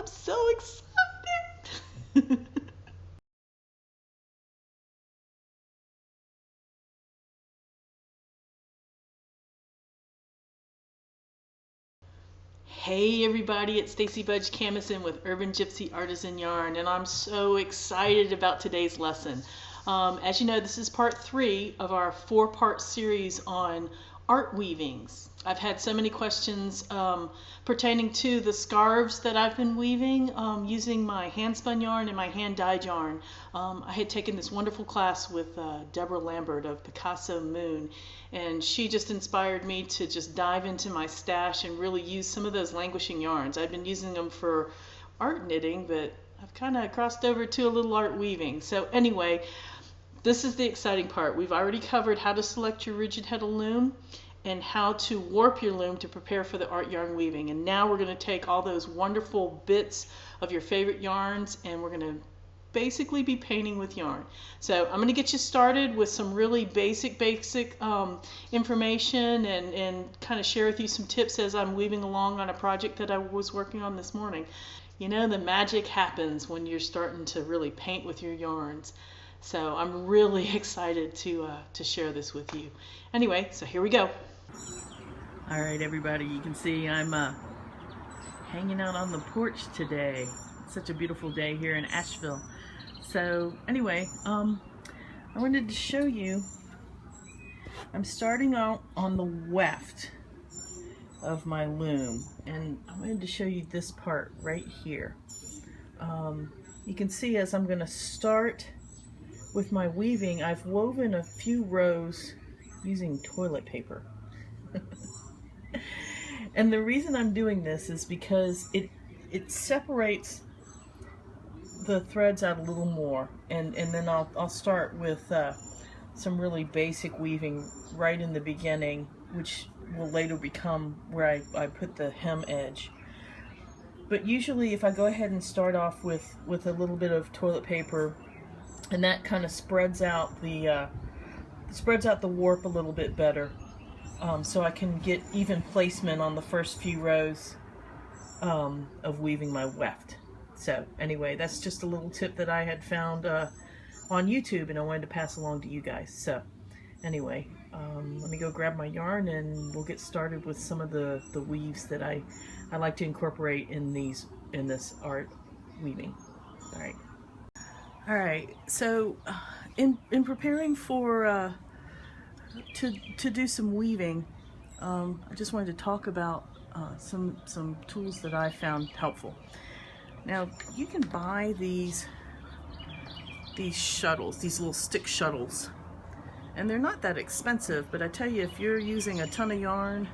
I'm so excited. Hey everybody, it's Stacy Budge Camison with UrbanGypZ Artisan Yarn, and I'm so excited about today's lesson. As you know, this is part 3 of our 4-part series on art weavings. I've had so many questions pertaining to the scarves that I've been weaving using my handspun yarn and my hand-dyed yarn. I had taken this wonderful class with Deborah Lambert of Picasso Moon, and she just inspired me to just dive into my stash and really use some of those languishing yarns. I've been using them for art knitting, but I've kind of crossed over to a little art weaving. So anyway, this is the exciting part. We've already covered how to select your rigid heddle loom and how to warp your loom to prepare for the art yarn weaving. And now we're going to take all those wonderful bits of your favorite yarns and we're going to basically be painting with yarn. So I'm going to get you started with some really basic information and kind of share with you some tips as I'm weaving along on a project that I was working on this morning. You know, the magic happens when you're starting to really paint with your yarns. So I'm really excited to share this with you. Anyway, so here we go. All right, everybody, you can see I'm hanging out on the porch today. It's such a beautiful day here in Asheville. So anyway, I wanted to show you, I'm starting out on the weft of my loom, and I wanted to show you this part right here. You can see as I'm going to start with my weaving, I've woven a few rows using toilet paper. And the reason I'm doing this is because it separates the threads out a little more, and then I'll start with some really basic weaving right in the beginning, which will later become where I put the hem edge. But usually if I go ahead and start off with a little bit of toilet paper, and that kind of spreads out the warp a little bit better, so I can get even placement on the first few rows of weaving my weft. So anyway, that's just a little tip that I had found on YouTube, and I wanted to pass along to you guys. So anyway, let me go grab my yarn and we'll get started with some of the weaves that I like to incorporate in this art weaving. All right, so in preparing for to do some weaving, I just wanted to talk about some tools that I found helpful. Now you can buy these shuttles, these little stick shuttles, and they're not that expensive, but I tell you, if you're using a ton of yarn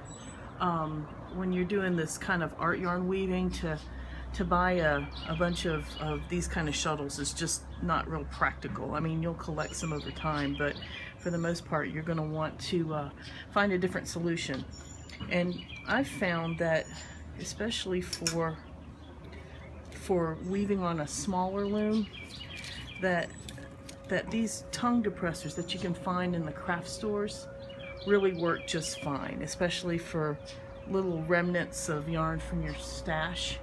when you're doing this kind of art yarn weaving, to buy a bunch of these kind of shuttles is just not real practical. I mean, you'll collect some over time, but for the most part you're going to want to find a different solution. And I've found that especially for weaving on a smaller loom, that these tongue depressors that you can find in the craft stores really work just fine, especially for little remnants of yarn from your stash.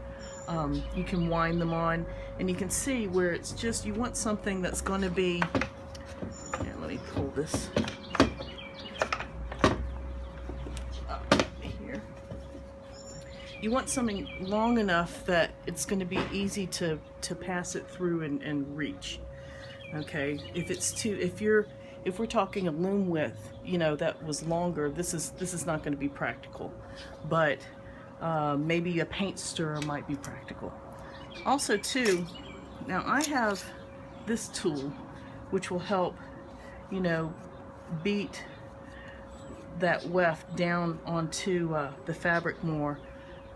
You can wind them on, and you can see where it's just, you want something that's going to be, here, let me pull this up here. You want something long enough that it's going to be easy to pass it through and reach. Okay, if we're talking a loom width, you know, that was longer, this is not going to be practical, but maybe a paint stirrer might be practical. Also too, now I have this tool which will help, you know, beat that weft down onto the fabric more,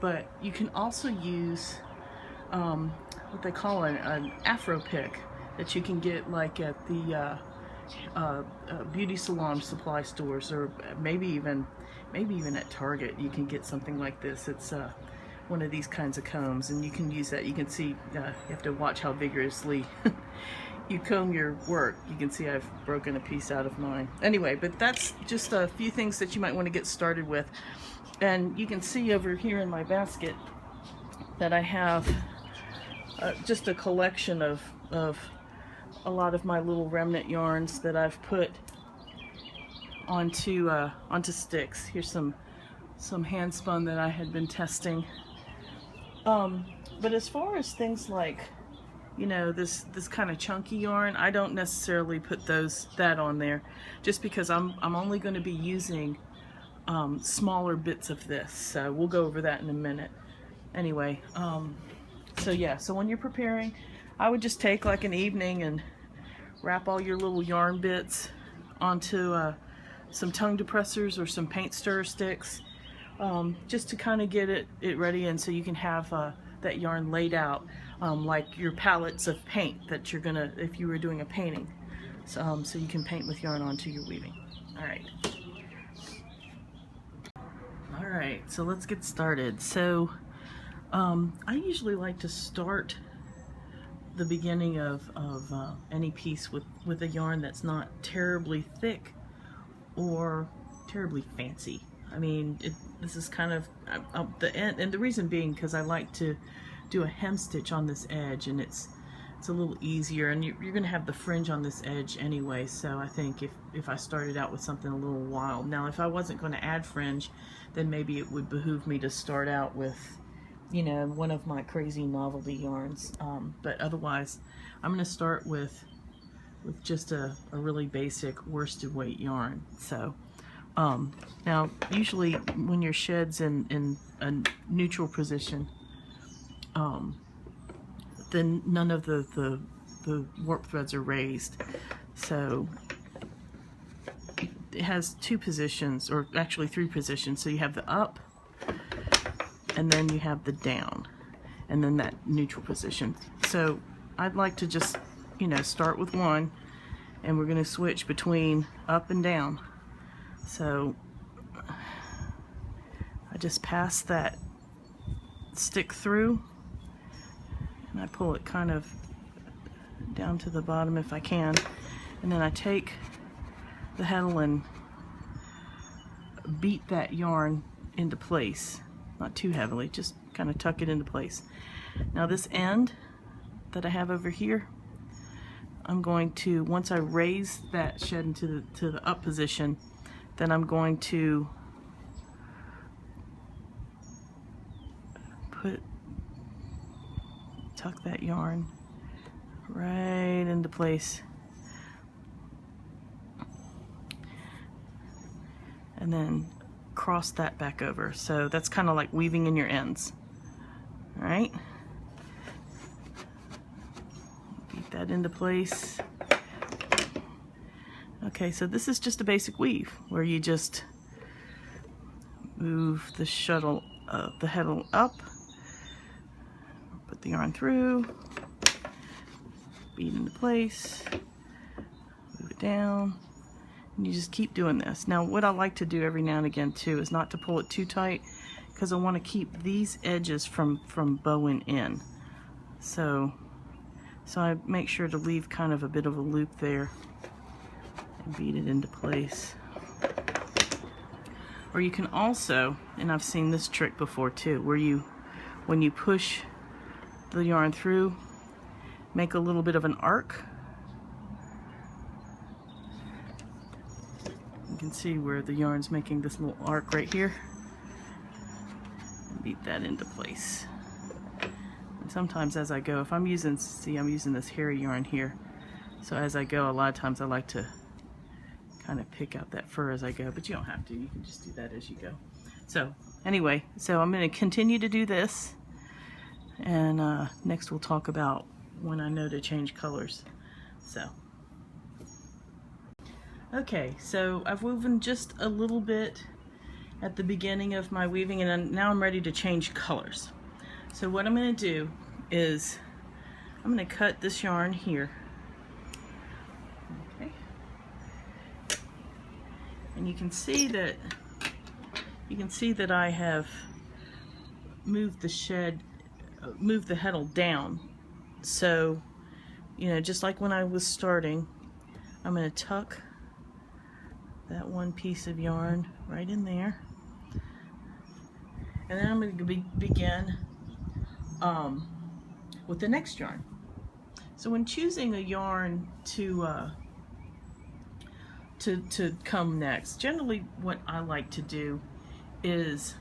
but you can also use what they call an afro pick that you can get like at the beauty salon supply stores, or maybe even at Target. You can get something like this. It's one of these kinds of combs, and you can use that. You can see, you have to watch how vigorously you comb your work. You can see I've broken a piece out of mine. Anyway, but that's just a few things that you might want to get started with. And you can see over here in my basket that I have just a collection of a lot of my little remnant yarns that I've put onto sticks. Here's some handspun that I had been testing. But as far as things like, you know, this kind of chunky yarn, I don't necessarily put that on there, just because I'm only going to be using smaller bits of this. So we'll go over that in a minute. Anyway, so yeah, so when you're preparing, I would just take like an evening and wrap all your little yarn bits onto some tongue depressors or some paint stirrer sticks, just to kind of get it ready, and so you can have that yarn laid out like your palettes of paint that you're gonna, if you were doing a painting, so you can paint with yarn onto your weaving. All right, so let's get started. So I usually like to start the beginning of any piece with a yarn that's not terribly thick or terribly fancy. I mean, this is kind of the end, and the reason being because I like to do a hem stitch on this edge, and it's a little easier, and you're going to have the fringe on this edge anyway. So I think if I started out with something a little wild, now if I wasn't going to add fringe, then maybe it would behoove me to start out with, you know, one of my crazy novelty yarns, but otherwise I'm going to start with just a really basic worsted weight yarn. So now usually when your shed's in a neutral position, then none of the warp threads are raised. So it has two positions, or actually three positions. So you have the up, and then you have the down, and then that neutral position. So I'd like to just, you know, start with one, and we're going to switch between up and down. So I just pass that stick through, and I pull it kind of down to the bottom if I can, and then I take the heddle and beat that yarn into place. Not too heavily, just kind of tuck it into place. Now this end that I have over here, I'm going to, once I raise that shed into the up position, then I'm going to tuck that yarn right into place, and then cross that back over. So that's kind of like weaving in your ends. All right, beat that into place. Okay, so this is just a basic weave where you just move the shuttle, the heddle up, put the yarn through, beat into place, move it down, and you just keep doing this. Now what I like to do every now and again too is not to pull it too tight, because I want to keep these edges from bowing in. So I make sure to leave kind of a bit of a loop there and beat it into place. Or you can also, and I've seen this trick before too, where when you push the yarn through, make a little bit of an arc. You can see where the yarn's making this little arc right here. And beat that into place. And sometimes as I go, if I'm using, see, I'm using this hairy yarn here, so as I go, a lot of times I like to kind of pick out that fur as I go, but you don't have to, you can just do that as you go. So anyway, so I'm going to continue to do this, and next we'll talk about when I know to change colors. So okay, so I've woven just a little bit at the beginning of my weaving, and now I'm ready to change colors. So what I'm going to do is I'm going to cut this yarn here. And you can see that I have moved the heddle down. So, you know, just like when I was starting, I'm going to tuck that one piece of yarn right in there, and then I'm going to begin with the next yarn. So when choosing a yarn to come next, generally what I like to do is,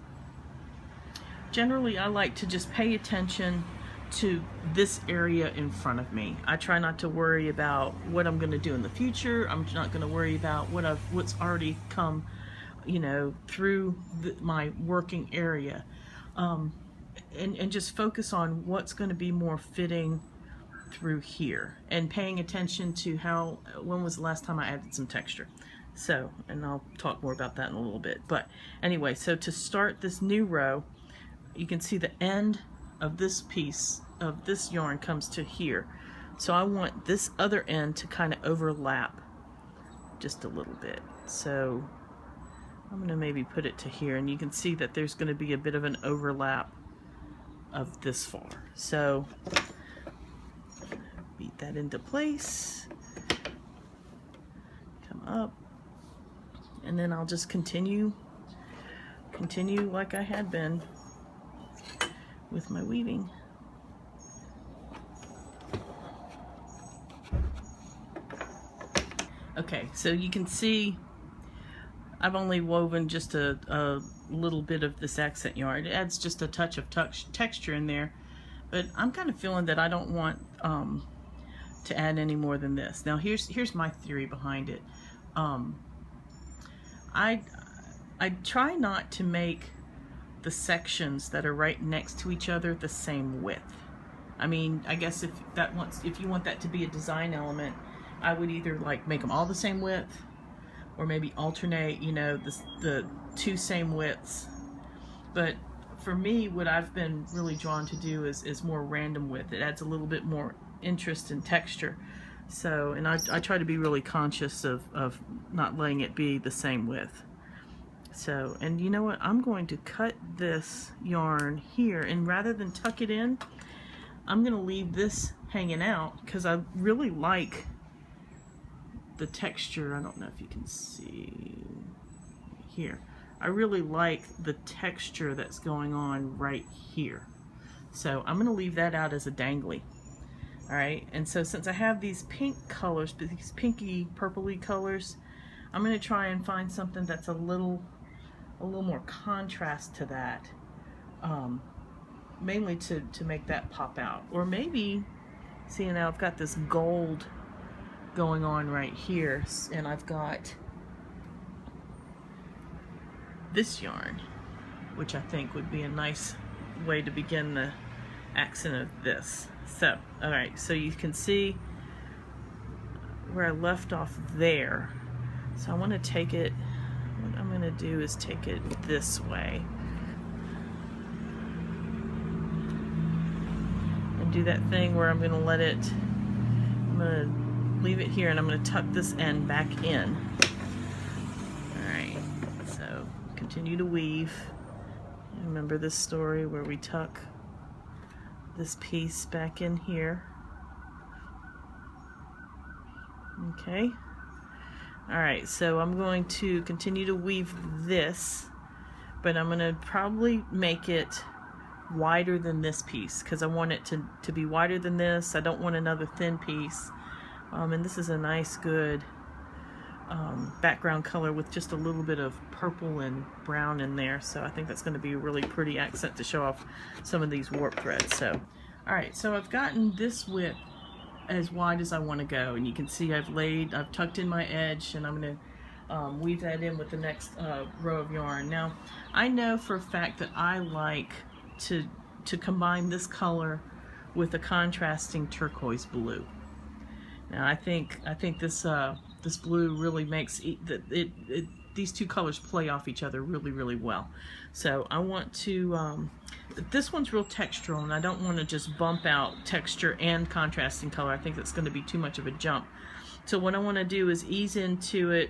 I like to just pay attention to this area in front of me. I try not to worry about what I'm going to do in the future. I'm not going to worry about what's already come, you know, through my working area, and just focus on what's going to be more fitting through here, and paying attention to when was the last time I added some texture. So, and I'll talk more about that in a little bit. But anyway, so to start this new row, you can see the end of this piece of this yarn comes to here. So I want this other end to kind of overlap just a little bit. So I'm going to maybe put it to here, and you can see that there's going to be a bit of an overlap of this far. So beat that into place, come up, and then I'll just continue like I had been with my weaving. Okay, so you can see I've only woven just a little bit of this accent yarn. It adds just a touch of texture in there, but I'm kind of feeling that I don't want to add any more than this. Now here's my theory behind it. I try not to make the sections that are right next to each other the same width. I mean, I guess if you want that to be a design element, I would either like make them all the same width, or maybe alternate, you know, the two same widths. But for me, what I've been really drawn to do is more random width. It adds a little bit more interest and texture. So, and I try to be really conscious of not letting it be the same width. So, and you know what, I'm going to cut this yarn here, and rather than tuck it in, I'm going to leave this hanging out because I really like the texture. I don't know if you can see here. I really like the texture that's going on right here. So I'm going to leave that out as a dangly. Alright, and so since I have these pink colors, these pinky purpley colors, I'm going to try and find something that's a little more contrast to that, mainly to make that pop out. Or maybe, see, now I've got this gold going on right here, and I've got this yarn, which I think would be a nice way to begin the accent of this. So, alright, so you can see where I left off there. So I want to take it, what I'm going to do is take it this way. And do that thing where I'm going to let it, I'm going to leave it here, and I'm going to tuck this end back in. Alright, so continue to weave. Remember this story where we tuck this piece back in here. Okay. Alright, so I'm going to continue to weave this, but I'm going to probably make it wider than this piece because I want it to be wider than this. I don't want another thin piece. And this is a nice, good background color with just a little bit of purple and brown in there, so I think that's going to be a really pretty accent to show off some of these warp threads. So, alright, so I've gotten this width as wide as I want to go, and you can see I've tucked in my edge, and I'm going to weave that in with the next row of yarn. Now, I know for a fact that I like to combine this color with a contrasting turquoise blue. Now, I think this this blue really makes these two colors play off each other really, really well. So I want to, this one's real textural, and I don't want to just bump out texture and contrasting color. I think that's going to be too much of a jump. So what I want to do is ease into it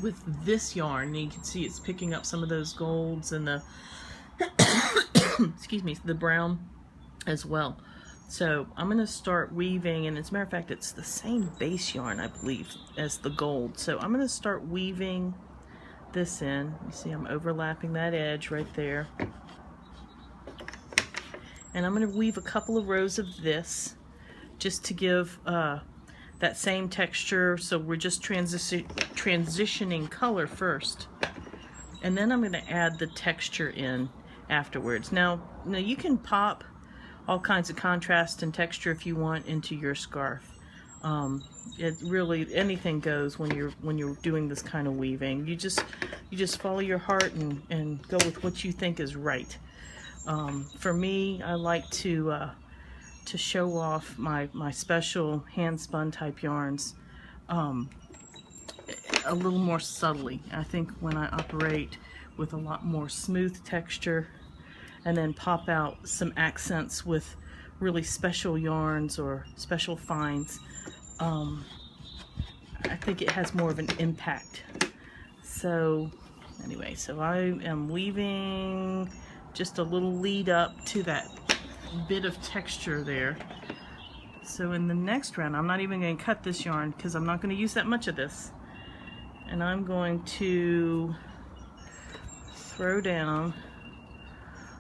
with this yarn, and you can see it's picking up some of those golds and the excuse me, the brown as well. So I'm going to start weaving, and as a matter of fact, it's the same base yarn, I believe, as the gold. So I'm going to start weaving this in. You see I'm overlapping that edge right there. And I'm going to weave a couple of rows of this just to give that same texture. So we're just transitioning color first. And then I'm going to add the texture in afterwards. Now you can pop all kinds of contrast and texture if you want into your scarf. It really, anything goes when you're doing this kind of weaving. You just follow your heart and go with what you think is right. For me, I like to show off my special hand spun type yarns a little more subtly. I think when I operate with a lot more smooth texture and then pop out some accents with really special yarns or special finds, I think it has more of an impact. So anyway, so I am weaving just a little lead up to that bit of texture there. So in the next round, I'm not even going to cut this yarn because I'm not going to use that much of this. And I'm going to throw down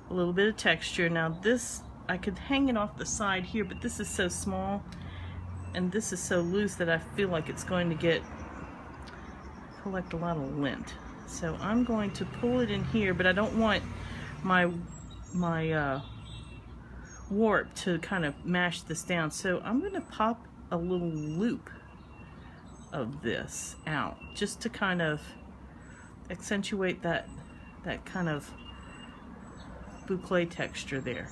a little bit of texture. Now this, I could hang it off the side here, but this is so small and this is so loose that I feel like it's going to collect a lot of lint. So I'm going to pull it in here, but I don't want my warp to kind of mash this down. So I'm going to pop a little loop of this out just to kind of accentuate that kind of boucle texture there.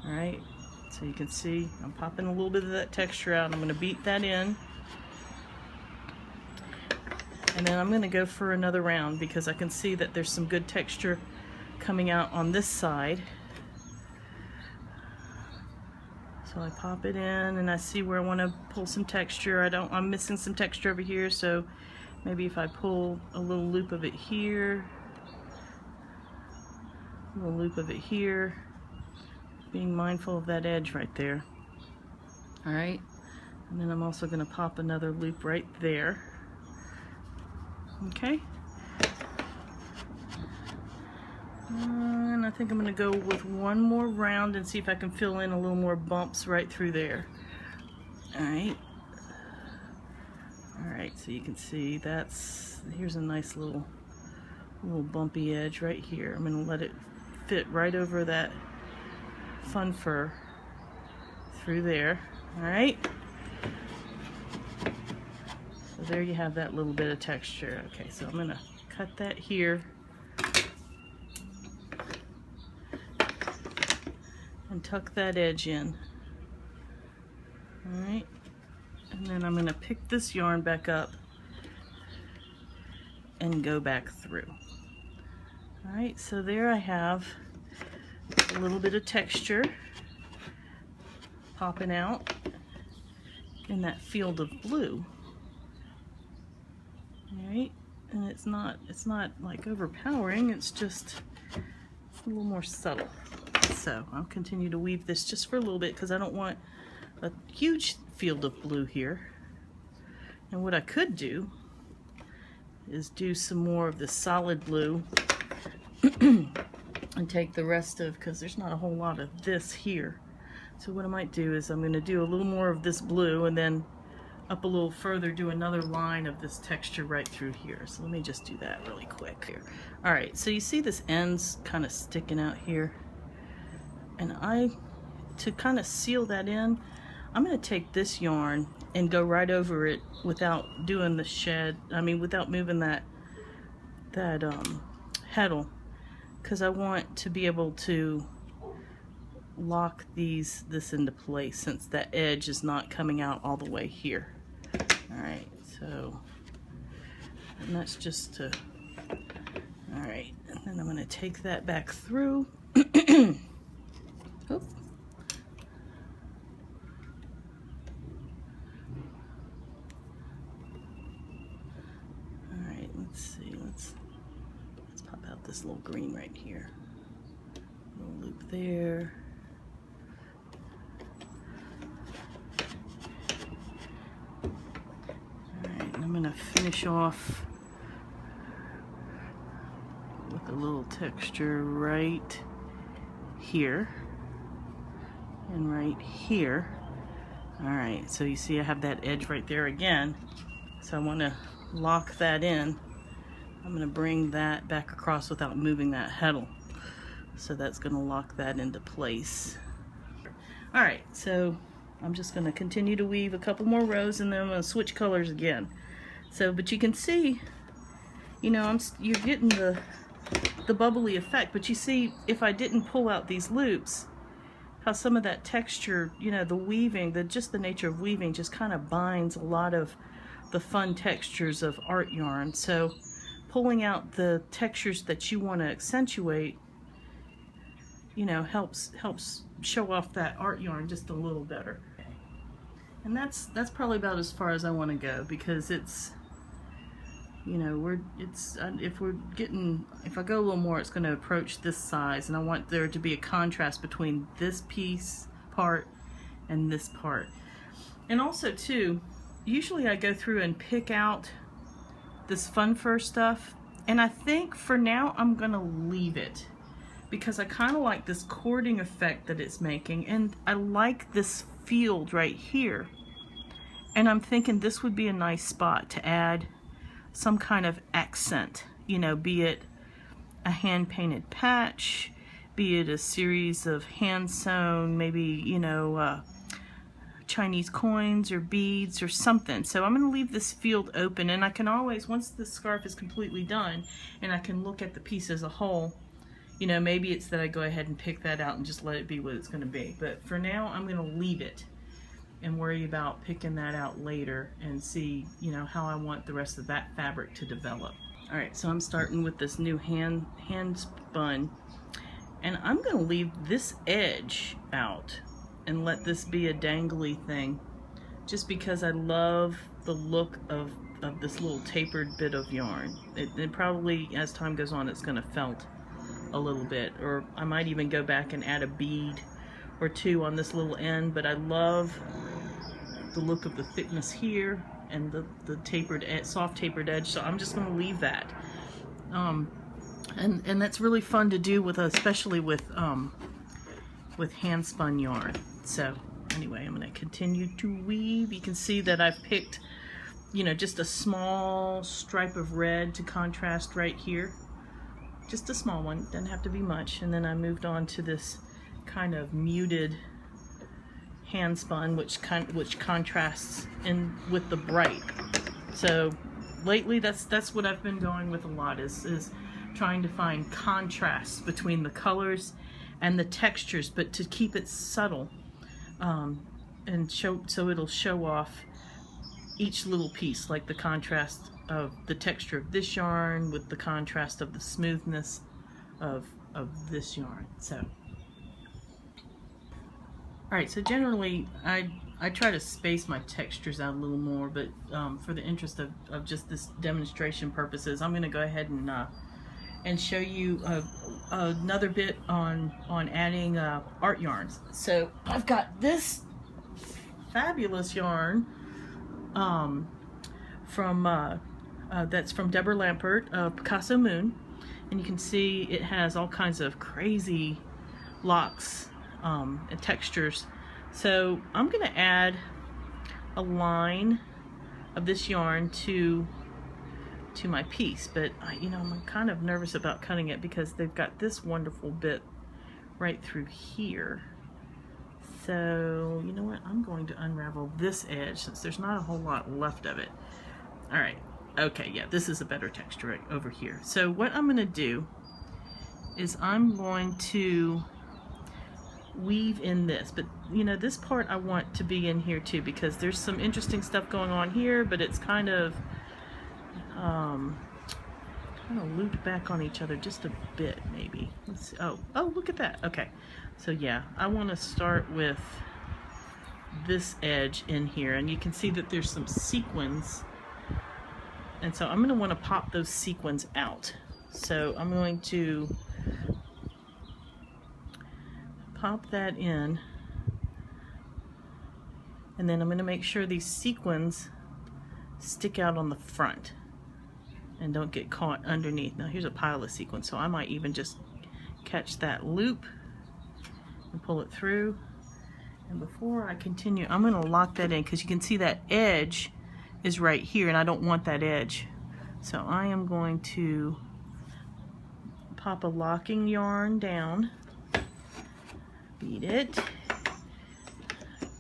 All right, so you can see I'm popping a little bit of that texture out. I'm going to beat that in, and then I'm going to go for another round because I can see that there's some good texture coming out on this side. So I pop it in and I see where I want to pull some texture. I'm missing some texture over here, so maybe if I pull a little loop of it here, a little loop of it here, being mindful of that edge right there. All right, and then I'm also going to pop another loop right there. Okay. And I think I'm going to go with one more round and see if I can fill in a little more bumps right through there. Alright. Alright, so you can see here's a nice little bumpy edge right here. I'm going to let it fit right over that fun fur through there. Alright. So there you have that little bit of texture. Okay, so I'm going to cut that here. And tuck that edge in. Alright, and then I'm going to pick this yarn back up and go back through. Alright, so there I have a little bit of texture popping out in that field of blue. Alright, and it's not like overpowering, it's just a little more subtle. So I'll continue to weave this just for a little bit because I don't want a huge field of blue here. And what I could do is do some more of the solid blue and take the rest of, because there's not a whole lot of this here. So what I might do is I'm going to do a little more of this blue and then up a little further do another line of this texture right through here. So let me just do that really quick here. Alright, so you see this end's kind of sticking out here. And to kind of seal that in, I'm going to take this yarn and go right over it without doing the shed. I mean, without moving that heddle, because I want to be able to lock this into place since that edge is not coming out all the way here. All right, so and that's just to. All right, and then I'm going to take that back through. Oop. Alright, let's see. Let's pop out this little green right here. Little loop there. Alright, and I'm gonna finish off with a little texture right here. and right here. All right, so you see I have that edge right there again. So I want to lock that in. I'm going to bring that back across without moving that heddle. So that's going to lock that into place. All right, so I'm just going to continue to weave a couple more rows and then I'm going to switch colors again. So, but you can see, you know, you're getting the bubbly effect, but you see if I didn't pull out these loops, how some of that texture, you know, the weaving, just the nature of weaving just kind of binds a lot of the fun textures of art yarn. So pulling out the textures that you want to accentuate, you know, helps show off that art yarn just a little better. And that's probably about as far as I want to go, because it's, you know, if I go a little more, it's going to approach this size, and I want there to be a contrast between this part and this part. And also too, usually I go through and pick out this fun fur stuff, and I think for now I'm going to leave it, because I kind of like this cording effect that it's making, and I like this field right here, and I'm thinking this would be a nice spot to add some kind of accent, you know, be it a hand-painted patch, be it a series of hand-sewn, maybe, you know, Chinese coins or beads or something. So I'm going to leave this field open, and I can always, once the scarf is completely done and I can look at the piece as a whole, you know, maybe it's that I go ahead and pick that out and just let it be what it's going to be. But for now, I'm going to leave it and worry about picking that out later and see, you know, how I want the rest of that fabric to develop. All right, so I'm starting with this new hand spun, and I'm going to leave this edge out and let this be a dangly thing, just because I love the look of this little tapered bit of yarn. It probably, as time goes on, it's going to felt a little bit, or I might even go back and add a bead or two on this little end, but I love the look of the thickness here and the tapered edge, soft tapered edge, so I'm just going to leave that. And that's really fun to do with, especially with hand spun yarn. So anyway, I'm going to continue to weave. You can see that I've picked, you know, just a small stripe of red to contrast right here. Just a small one, doesn't have to be much. And then I moved on to this kind of muted hand spun, which contrasts in with the bright. So lately, that's what I've been going with a lot, is trying to find contrast between the colors and the textures, but to keep it subtle, and so it'll show off each little piece, like the contrast of the texture of this yarn with the contrast of the smoothness of this yarn. So all right, so generally I try to space my textures out a little more, but for the interest of just this demonstration purposes, I'm going to go ahead and show you another bit on adding art yarns. So I've got this fabulous yarn that's from Deborah Lampert, Picasso Moon, and you can see it has all kinds of crazy locks and textures. So I'm going to add a line of this yarn to my piece, but you know, I'm kind of nervous about cutting it because they've got this wonderful bit right through here. So you know what, I'm going to unravel this edge since there's not a whole lot left of it. All right, okay, yeah, this is a better texture right over here. So what I'm going to do is I'm going to weave in this, but you know, this part I want to be in here too, because there's some interesting stuff going on here, but it's kind of looped back on each other just a bit, maybe. Let's see. Oh, look at that. Okay, so yeah, I want to start with this edge in here, and you can see that there's some sequins, and so I'm going to want to pop those sequins out. So I'm going to pop that in, and then I'm going to make sure these sequins stick out on the front and don't get caught underneath. Now here's a pile of sequins, so I might even just catch that loop and pull it through, And before I continue, I'm going to lock that in because you can see that edge is right here and I don't want that edge. So I am going to pop a locking yarn down, bead it,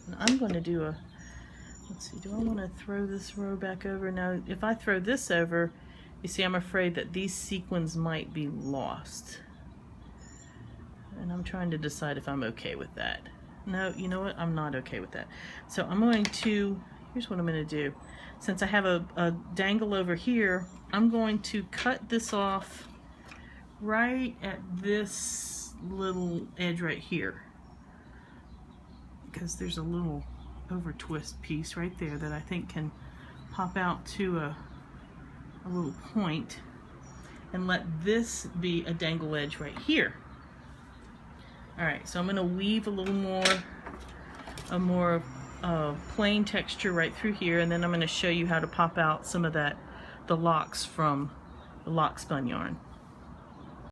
and I'm going to do a, let's see, do I want to throw this row back over? Now if I throw this over, you see I'm afraid that these sequins might be lost. And I'm trying to decide if I'm okay with that. No, you know what? I'm not okay with that. So I'm going to, here's what I'm going to do. Since I have a dangle over here, I'm going to cut this off right at this little edge right here. Because there's a little over twist piece right there that I think can pop out to a little point, and let this be a dangle edge right here. Alright, so I'm going to weave a little more plain texture right through here, and then I'm going to show you how to pop out some of that, the locks from the lock spun yarn.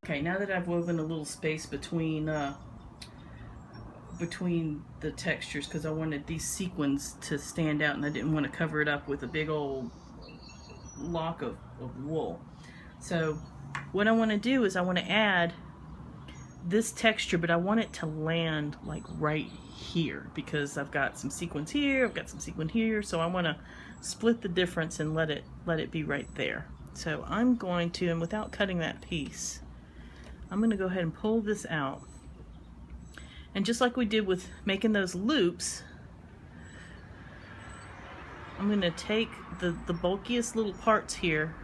Okay, now that I've woven a little space between the textures, because I wanted these sequins to stand out and I didn't want to cover it up with a big old lock of wool. So what I want to do is I want to add this texture, but I want it to land like right here because I've got some sequins here, I've got some sequin here, so I want to split the difference and let it be right there. So I'm going to, and without cutting that piece, I'm going to go ahead and pull this out. And just like we did with making those loops, I'm going to take the bulkiest little parts here,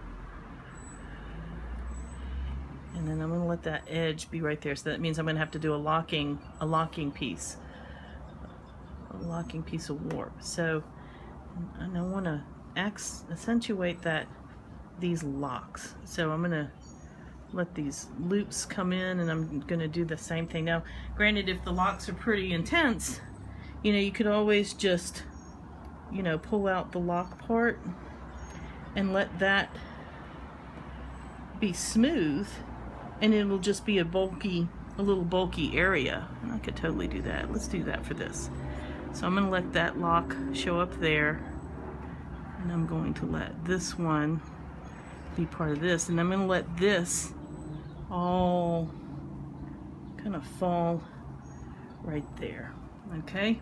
and then I'm going to let that edge be right there. So that means I'm going to have to do a locking piece of warp. So, and I want to accentuate these locks. So I'm going to let these loops come in, and I'm going to do the same thing. Now, granted, if the locks are pretty intense, you know, you could always just, you know, pull out the lock part and let that be smooth, and it'll just be a little bulky area. And I could totally do that. Let's do that for this. So I'm going to let that lock show up there, and I'm going to let this one be part of this, and I'm going to let this all kind of fall right there. Okay.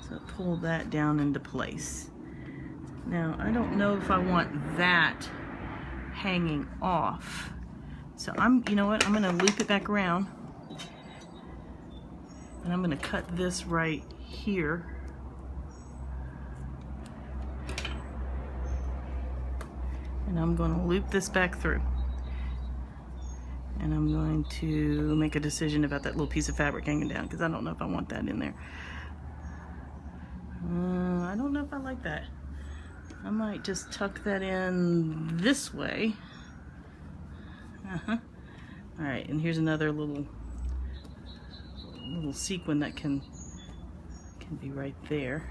So pull that down into place. Now I don't know if I want that hanging off, so you know what, I'm going to loop it back around, and I'm going to cut this right here, and I'm going to loop this back through, and I'm going to make a decision about that little piece of fabric hanging down, because I don't know if I want that in there. I don't know if I like that. I might just tuck that in this way. Alright, and here's another little sequin that can be right there.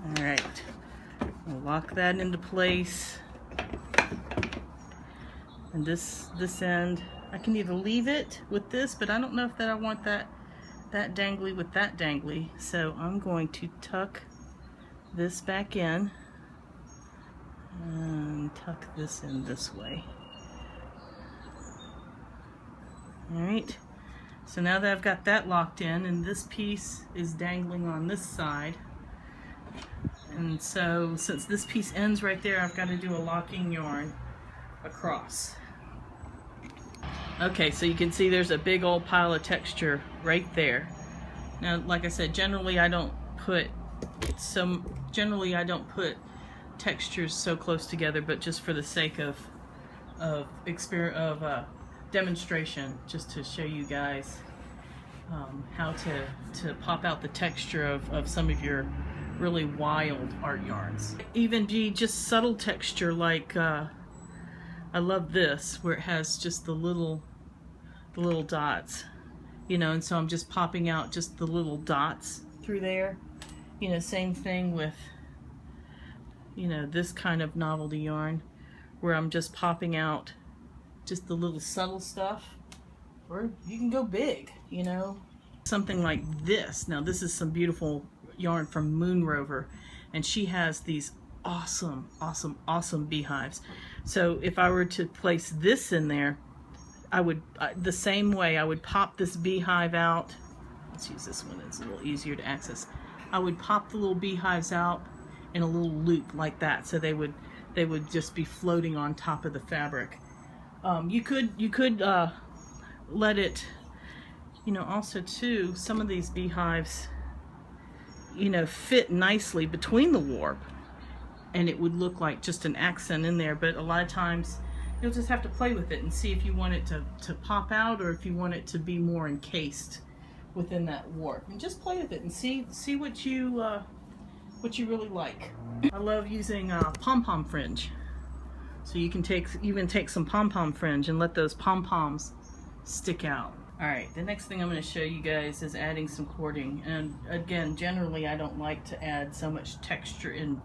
Alright, I'll lock that into place. And this end, I can either leave it with this, but I don't know if I want that dangly with that dangly. So I'm going to tuck this back in and tuck this in this way. Alright, so now that I've got that locked in, and this piece is dangling on this side, and so since this piece ends right there, I've got to do a locking yarn across. Okay, so you can see there's a big old pile of texture right there. Now, like I said, generally I don't put textures so close together, but just for the sake of demonstration, just to show you guys how to pop out the texture of some of your really wild art yarns. Even be just subtle texture, like I love this, where it has just the little dots, you know, and so I'm just popping out just the little dots through there. You know, same thing with, you know, this kind of novelty yarn, where I'm just popping out just the little subtle stuff. or you can go big, you know. Something like this. Now this is some beautiful yarn from Moon Rover, and she has these awesome beehives. So if I were to place this in there, I would, the same way, I would pop this beehive out. Let's use this one, it's a little easier to access. I would pop the little beehives out in a little loop like that, so they would just be floating on top of the fabric. You could let it, you know, also too, some of these beehives, you know, fit nicely between the warp, and it would look like just an accent in there. But a lot of times you'll just have to play with it and see if you want it to pop out, or if you want it to be more encased within that warp. And just play with it and see what you really like. I love using pom-pom fringe. So you can even take some pom-pom fringe and let those pom-poms stick out. Alright, the next thing I'm going to show you guys is adding some cording. And again, generally I don't like to add so much texture in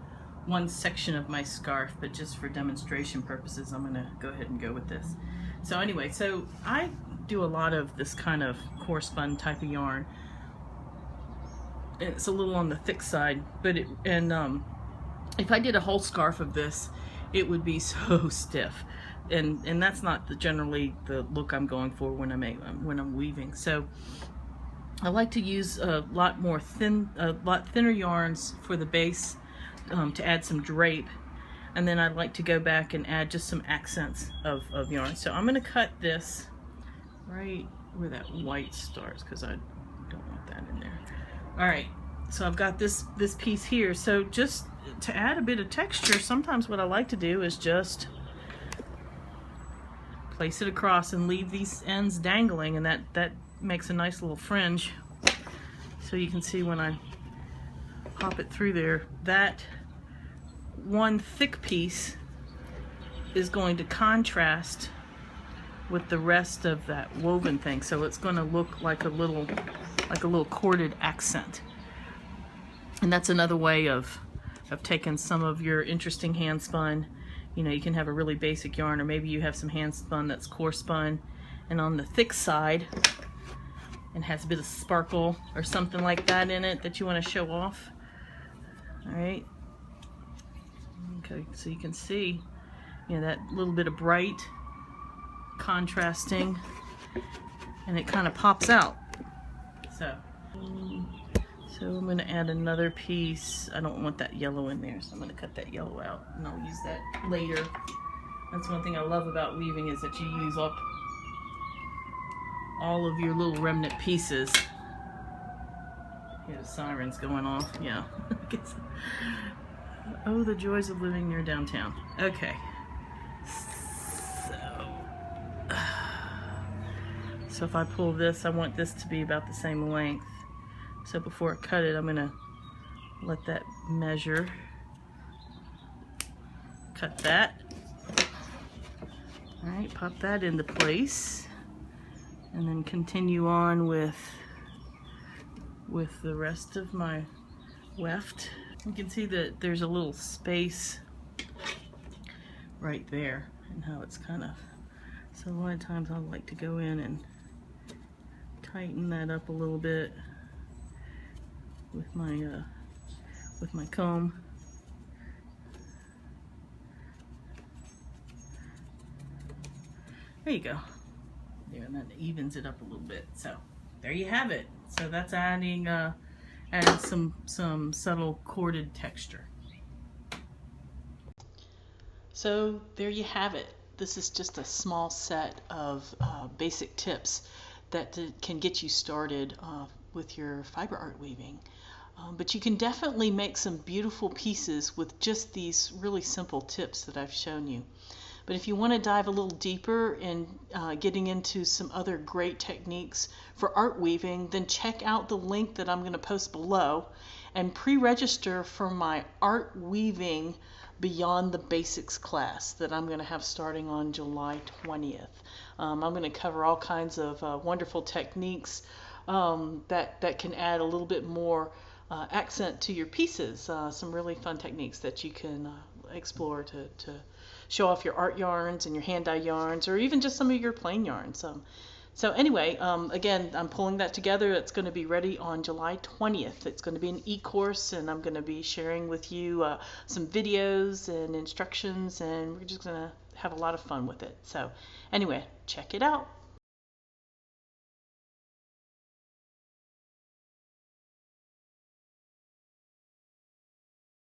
one section of my scarf, but just for demonstration purposes I'm going to go ahead and go with this. So anyway, so I do a lot of this kind of core spun type of yarn. It's a little on the thick side, but if I did a whole scarf of this, it would be so stiff, and that's not generally the look I'm going for when I'm weaving. So I like to use a lot thinner yarns for the base, to add some drape, and then I'd like to go back and add just some accents of yarn. So I'm going to cut this right where that white starts, because I don't want that in there. Alright, so I've got this piece here. So just to add a bit of texture, sometimes what I like to do is just place it across and leave these ends dangling, and that makes a nice little fringe. So you can see when I pop it through there, that one thick piece is going to contrast with the rest of that woven thing, so it's going to look like a little corded accent. And that's another way of taking some of your interesting hand spun. You know, you can have a really basic yarn, or maybe you have some hand spun that's core spun, and on the thick side and has a bit of sparkle or something like that in it that you want to show off. Alright, okay, so you can see, you know, that little bit of bright contrasting, and it kind of pops out. So I'm going to add another piece. I don't want that yellow in there, so I'm going to cut that yellow out, and I'll use that later. That's one thing I love about weaving, is that you use up all of your little remnant pieces. Yeah, the siren's going off. Yeah. Oh, the joys of living near downtown. Okay. So if I pull this, I want this to be about the same length. So before I cut it, I'm going to let that measure. Cut that. Alright, pop that into place. And then continue on with the rest of my weft. You can see that there's a little space right there, and how it's kind of, so a lot of times I like to go in and tighten that up a little bit with my comb. There you go. There, and that evens it up a little bit. So there you have it. So that's adding some subtle corded texture. So there you have it. This is just a small set of basic tips that can get you started with your fiber art weaving. But you can definitely make some beautiful pieces with just these really simple tips that I've shown you. But if you want to dive a little deeper in getting into some other great techniques for art weaving, then check out the link that I'm going to post below and pre-register for my art weaving Beyond the Basics class that I'm going to have starting on July 20th. I'm going to cover all kinds of wonderful techniques that can add a little bit more accent to your pieces. Some really fun techniques that you can explore to show off your art yarns and your hand dye yarns, or even just some of your plain yarns. So anyway, again, I'm pulling that together. It's going to be ready on July 20th. It's going to be an e-course, and I'm going to be sharing with you some videos and instructions, and we're just going to have a lot of fun with it. So anyway, check it out.